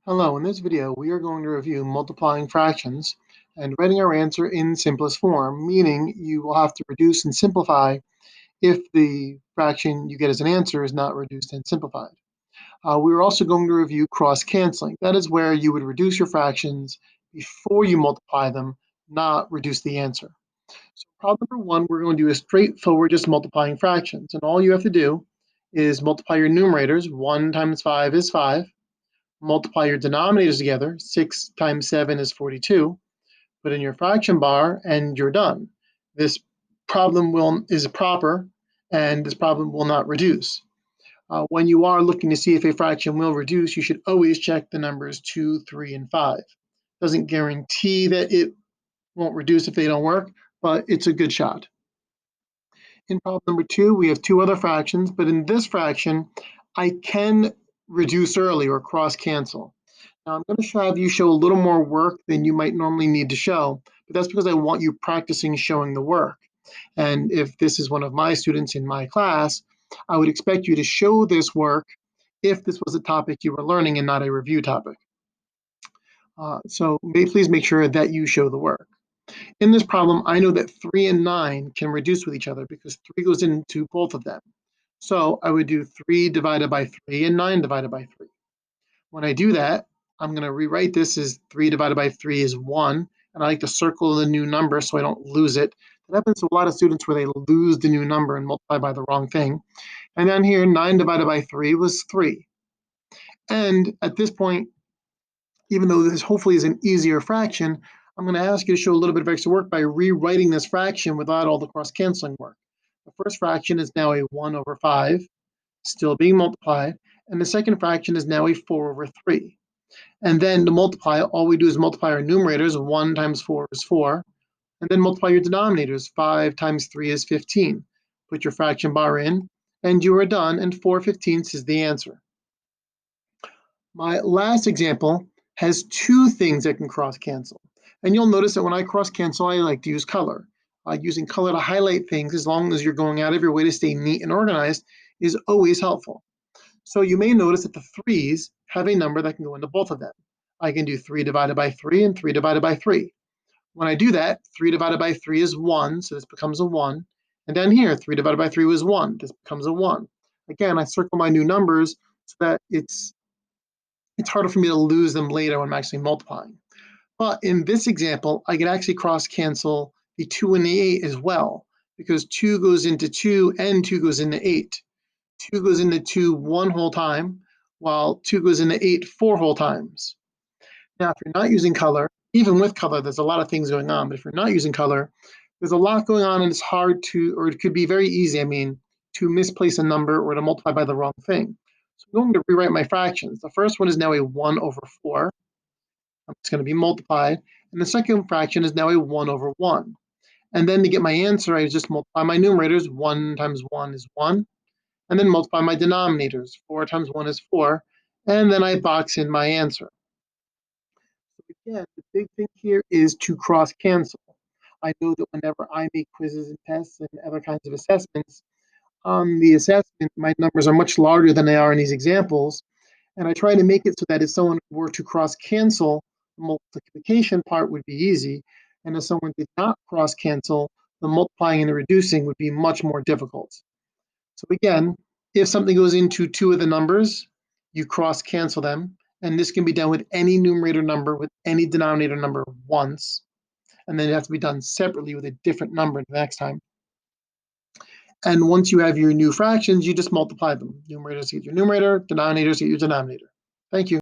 Hello, in this video we are going to review multiplying fractions and writing our answer in simplest form, meaning you will have to reduce and simplify if the fraction you get as an answer is not reduced and simplified. We're also going to review cross-canceling. That is where you would reduce your fractions before you multiply them, not reduce the answer. So problem number one, we're going to do a straightforward just multiplying fractions, and all you have to do is multiply your numerators. 1 times 5 is 5. Multiply your denominators together. 6 times 7 is 42. Put in your fraction bar and you're done. This problem is proper and this problem will not reduce. When you are looking to see if a fraction will reduce, you should always check the numbers 2, 3, and 5. Doesn't guarantee that it won't reduce if they don't work, but it's a good shot. In problem number two, we have two other fractions, but in this fraction, I can reduce early or cross cancel. Now I'm going to have you show a little more work than you might normally need to show, but that's because I want you practicing showing the work. And if this is one of my students in my class, I would expect you to show this work if this was a topic you were learning and not a review topic. So please make sure that you show the work. In this problem, I know that 3 and 9 can reduce with each other because 3 goes into both of them. So I would do 3 divided by 3 and 9 divided by 3. When I do that, I'm going to rewrite this as 3 divided by 3 is 1, and I like to circle the new number so I don't lose it. That happens to a lot of students where they lose the new number and multiply by the wrong thing. And then here, 9 divided by 3 was 3. And at this point, even though this hopefully is an easier fraction, I'm going to ask you to show a little bit of extra work by rewriting this fraction without all the cross-canceling work. The first fraction is now a 1 over 5, still being multiplied, and the second fraction is now a 4 over 3. And then to multiply, all we do is multiply our numerators. 1 times 4 is 4. And then multiply your denominators. 5 times 3 is 15. Put your fraction bar in, and you are done, and 4/15 is the answer. My last example has two things that can cross cancel. And you'll notice that when I cross cancel, I like to use color. Using color to highlight things, as long as you're going out of your way to stay neat and organized, is always helpful. So you may notice that the 3's have a number that can go into both of them. I can do 3 divided by 3 and 3 divided by 3. When I do that, 3 divided by 3 is 1, so this becomes a 1. And down here, 3 divided by 3 was 1. This becomes a 1. Again, I circle my new numbers so that it's harder for me to lose them later when I'm actually multiplying. But in this example, I can actually cross cancel the 2 and the 8 as well, because 2 goes into 2 and 2 goes into 8. 2 goes into 2 one whole time, while 2 goes into 8 four whole times. Now, if you're not using color, even with color, there's a lot of things going on, but if you're not using color, there's a lot going on and it's hard to, or it could be very easy, to misplace a number or to multiply by the wrong thing. So I'm going to rewrite my fractions. The first one is now a 1 over 4. It's going to be multiplied. And the second fraction is now a 1 over 1. And then to get my answer, I just multiply my numerators. 1 times 1 is 1. And then multiply my denominators. 4 times 1 is 4. And then I box in my answer. So again, the big thing here is to cross cancel. I know that whenever I make quizzes and tests and other kinds of assessments, on the assessment, my numbers are much larger than they are in these examples. And I try to make it so that if someone were to cross cancel, the multiplication part would be easy. And if someone did not cross cancel, the multiplying and the reducing would be much more difficult. So again, if something goes into two of the numbers, you cross cancel them. And this can be done with any numerator number, with any denominator number once. And then it has to be done separately with a different number the next time. And once you have your new fractions, you just multiply them. Numerators get your numerator, denominators get your denominator. Thank you.